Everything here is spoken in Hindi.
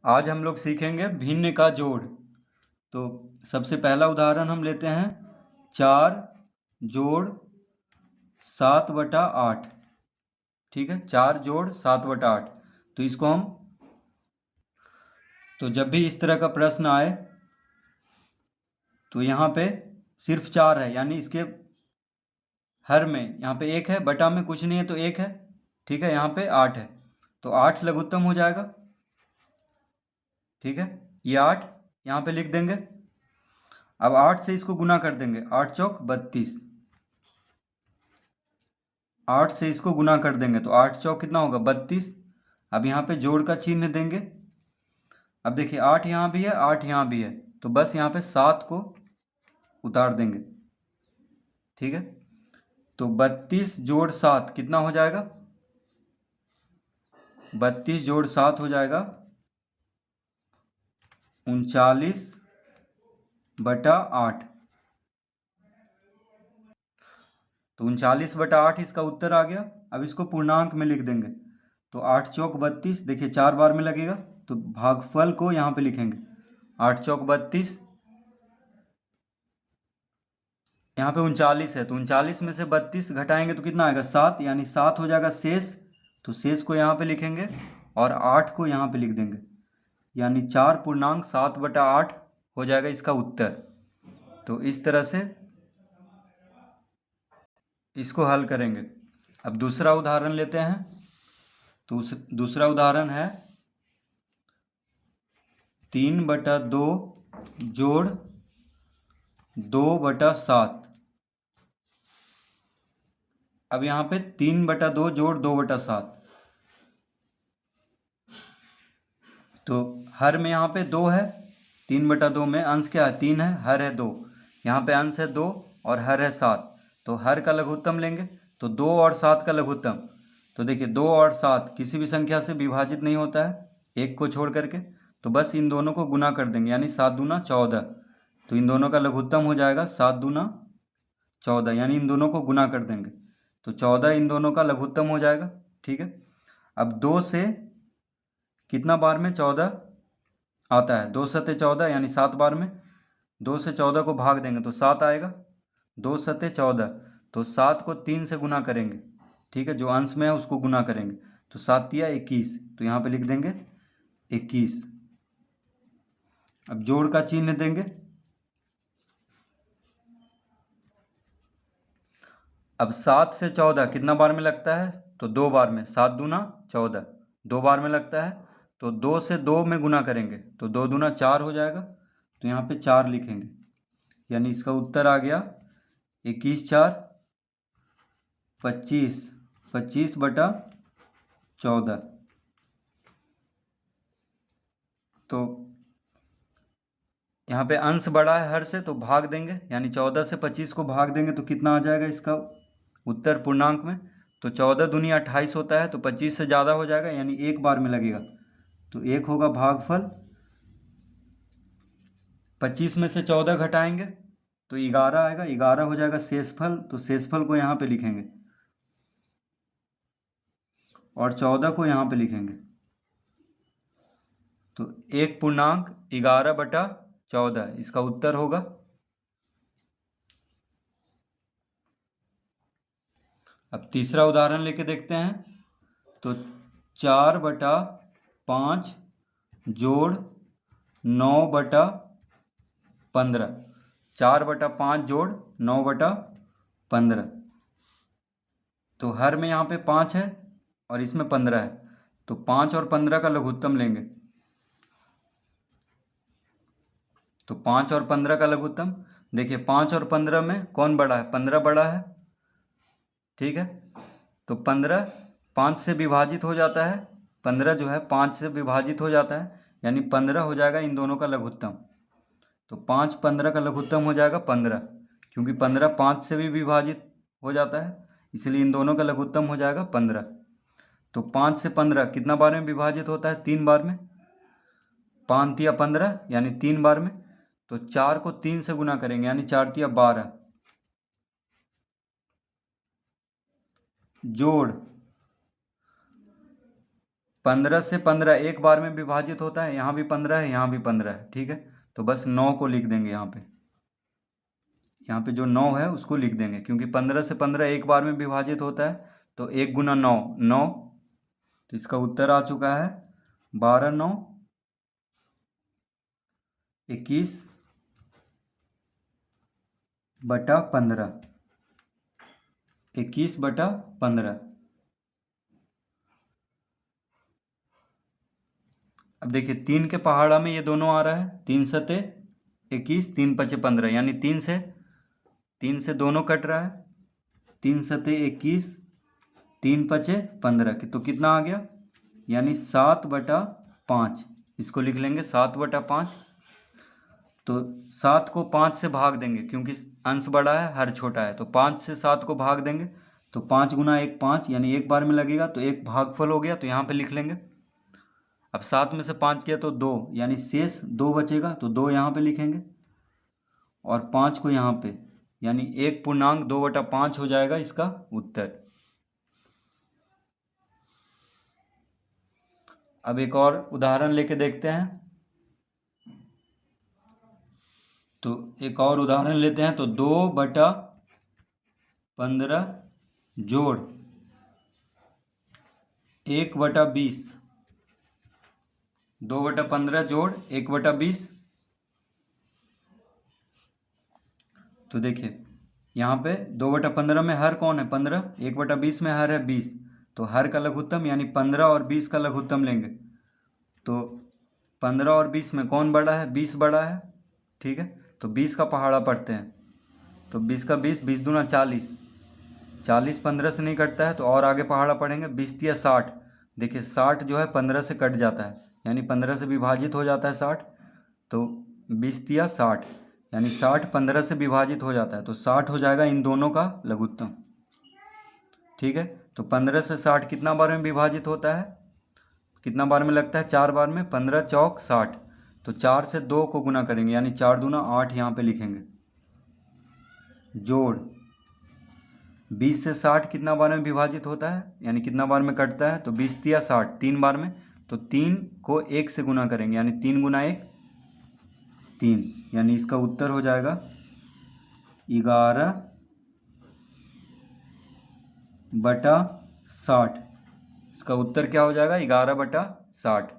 आज हम लोग सीखेंगे भिन्न का जोड़। तो सबसे पहला उदाहरण हम लेते हैं 4 जोड़ 7/8। ठीक है, 4 जोड़ 7/8। तो इसको हम जब भी इस तरह का प्रश्न आए तो यहाँ पे सिर्फ 4 है, यानी इसके हर में यहाँ पे 1 है, बटा में कुछ नहीं है तो 1 है। ठीक है, यहाँ पे 8 है तो 8 लघुत्तम हो जाएगा। ठीक है, ये 8 यहाँ पे लिख देंगे। अब 8 से इसको गुना कर देंगे, 8 चौक 32। 8 से इसको गुना कर देंगे तो 8 चौक कितना होगा 32। अब यहाँ पे जोड़ का चिन्ह देंगे। अब देखिए 8 यहाँ भी है 8 यहाँ भी है, तो बस यहाँ पे 7 को उतार देंगे। ठीक है, तो 32 जोड़ 7 कितना हो जाएगा, 32 जोड़ 7 हो जाएगा 39/8। तो 39/8 इसका उत्तर आ गया। अब इसको पूर्णांक में लिख देंगे तो 8 चौक 32, देखिए 4 बार में लगेगा तो भागफल को यहाँ पे लिखेंगे 8 चौक 32। यहाँ पे 39 है तो 39 में से 32 घटाएंगे तो कितना आएगा 7, यानी 7 हो जाएगा शेष। तो शेष को यहाँ पे लिखेंगे और 8 को यहाँ पे लिख देंगे, यानी 4.7/8 हो जाएगा इसका उत्तर। तो इस तरह से इसको हल करेंगे। अब दूसरा उदाहरण लेते हैं। तो दूसरा उदाहरण है 3/2 जोड़ 2/7। अब यहाँ पे 3/2 जोड़ 2/7, तो हर में यहाँ पे 2 है। 3/2 में अंश क्या है 3 है, हर है 2। यहाँ पे अंश है 2 और हर है 7, तो हर का लघुत्तम लेंगे तो 2 और 7 का लघुत्तम। तो देखिए 2 और 7 किसी भी संख्या से विभाजित नहीं होता है, एक को छोड़ करके, तो बस इन दोनों को गुना कर देंगे, यानी 7 दूना 14। तो इन दोनों का लघुत्तम हो जाएगा 7 दूना 14, यानी इन दोनों को गुना कर देंगे तो 14 इन दोनों का लघुत्तम हो जाएगा। ठीक है, अब 2 से कितना बार में 14 आता है, 2 सत्ते 14, यानी 7 बार में 2 से 14 को भाग देंगे तो 7 आएगा। 2 सत्ते 14, तो 7 को 3 से गुना करेंगे। ठीक है, जो अंश में है उसको गुना करेंगे तो 7 तिया 21, तो यहाँ पे लिख देंगे 21। अब जोड़ का चिन्ह देंगे। अब 7 से 14 कितना बार में लगता है, तो 2 बार में, 7 दूना 14, 2 बार में लगता है। तो 2 से 2 में गुना करेंगे तो 2 दूना 4 हो जाएगा, तो यहाँ पे 4 लिखेंगे, यानी इसका उत्तर आ गया 21×4 25, 25/14। तो यहाँ पे अंश बड़ा है हर से तो भाग देंगे, यानी 14 से 25 को भाग देंगे तो कितना आ जाएगा इसका उत्तर पूर्णांक में। तो 14 दूनी 28 होता है, तो 25 से ज़्यादा हो जाएगा, यानी एक बार में लगेगा तो 1 होगा भागफल। 25 में से 14 घटाएंगे तो 11 आएगा, 11 हो जाएगा शेषफल, तो शेषफल को यहाँ पे लिखेंगे और 14 को यहाँ पे लिखेंगे। तो 1.11/14 इसका उत्तर होगा। अब तीसरा उदाहरण लेके देखते हैं। तो 4/5 जोड़ 9/15। 4/5 जोड़ 9/15, तो हर में यहाँ पे 5 है और इसमें 15 है, तो 5 और 15 का लघुत्तम लेंगे। तो 5 और 15 का लघुत्तम, देखिए 5 और 15 में कौन बड़ा है, 15 बड़ा है। ठीक है, तो 15 5 से विभाजित हो जाता है, 15 जो है 5 से विभाजित हो जाता है, यानी 15 हो जाएगा इन दोनों का लघुत्तम। तो 5 15 का लघुत्तम हो जाएगा 15, क्योंकि 15 5 से भी विभाजित हो जाता है, इसलिए इन दोनों का लघुत्तम हो जाएगा 15। तो 5 से 15 कितना बार में विभाजित होता है, 3 बार में, 5 तिया 15, यानी 3 बार में। तो 4 को 3 से गुना करेंगे, यानी 4 तिया 12 जोड़ 15 से 15 एक बार में विभाजित होता है, यहाँ भी 15 है, यहाँ भी 15 है, ठीक है। तो बस 9 को लिख देंगे यहाँ पे जो 9 है उसको लिख देंगे, क्योंकि 15 से 15 एक बार में विभाजित होता है। तो 1 गुना 9 9, तो इसका उत्तर आ चुका है 12 9 21 बटा 15, 21 बटा 15। अब देखिए 3 के पहाड़ा में ये दोनों आ रहा है, 3 सते 21 3 पचे 15, यानी 3 से दोनों कट रहा है, 3 सते 21 3 पचे 15, तो कितना आ गया, यानी 7 बटा 5। इसको लिख लेंगे 7 बटा 5। तो 7 को 5 से भाग देंगे, क्योंकि अंश बड़ा है हर छोटा है, तो 5 से 7 को भाग देंगे, तो 5 गुना 1 5, यानी एक बार में लगेगा, तो एक भागफल हो गया, तो यहाँ पे लिख लेंगे। अब 7 में से 5 किया तो 2, यानी शेष 2 बचेगा, तो 2 यहाँ पे लिखेंगे और 5 को यहाँ पे, यानी 1 पूर्णांक 2 बटा 5 हो जाएगा इसका उत्तर। अब एक और उदाहरण लेके देखते हैं। तो एक और उदाहरण लेते हैं। तो 2 बटा 15 जोड़ 1 बटा 20, 2 बटा 15 जोड़ 1 बटा 20। तो देखिए यहाँ पे 2 बटा 15 में हर कौन है 15, 1 बटा 20 में हर है 20, तो हर का लघुत्तम यानी 15 और 20 का लघुत्तम लेंगे। तो 15 और 20 में कौन बड़ा है, 20 बड़ा है, ठीक है। तो 20 का पहाड़ा पढ़ते हैं। तो 20 का 20, 20 दूना 40, 40 15 से नहीं कटता है, तो और आगे पहाड़ा पढ़ेंगे। 20 तिया 60, देखिए 60 जो है 15 से कट जाता है, यानी 15 से विभाजित हो जाता है 60। तो 20 तिया 60, यानी 60 15 से विभाजित हो जाता है, तो 60 हो जाएगा इन दोनों का लघुत्तम, ठीक है। तो 15 से 60 कितना बार में विभाजित होता है, कितना बार में लगता है, 4 बार में, 15 चौक 60। तो 4 से 2 को गुना करेंगे, यानी 4 दूना 8 यहाँ पे लिखेंगे। जोड़ 20 से 60 कितना बार में विभाजित होता है, यानी कितना बार में कटता है, तो 20 तिया 60 3 बार में, तो 3 को 1 से गुना करेंगे, यानी 3 गुना 1 3, यानी इसका उत्तर हो जाएगा 11 बटा 60। इसका उत्तर क्या हो जाएगा, 11 बटा 60।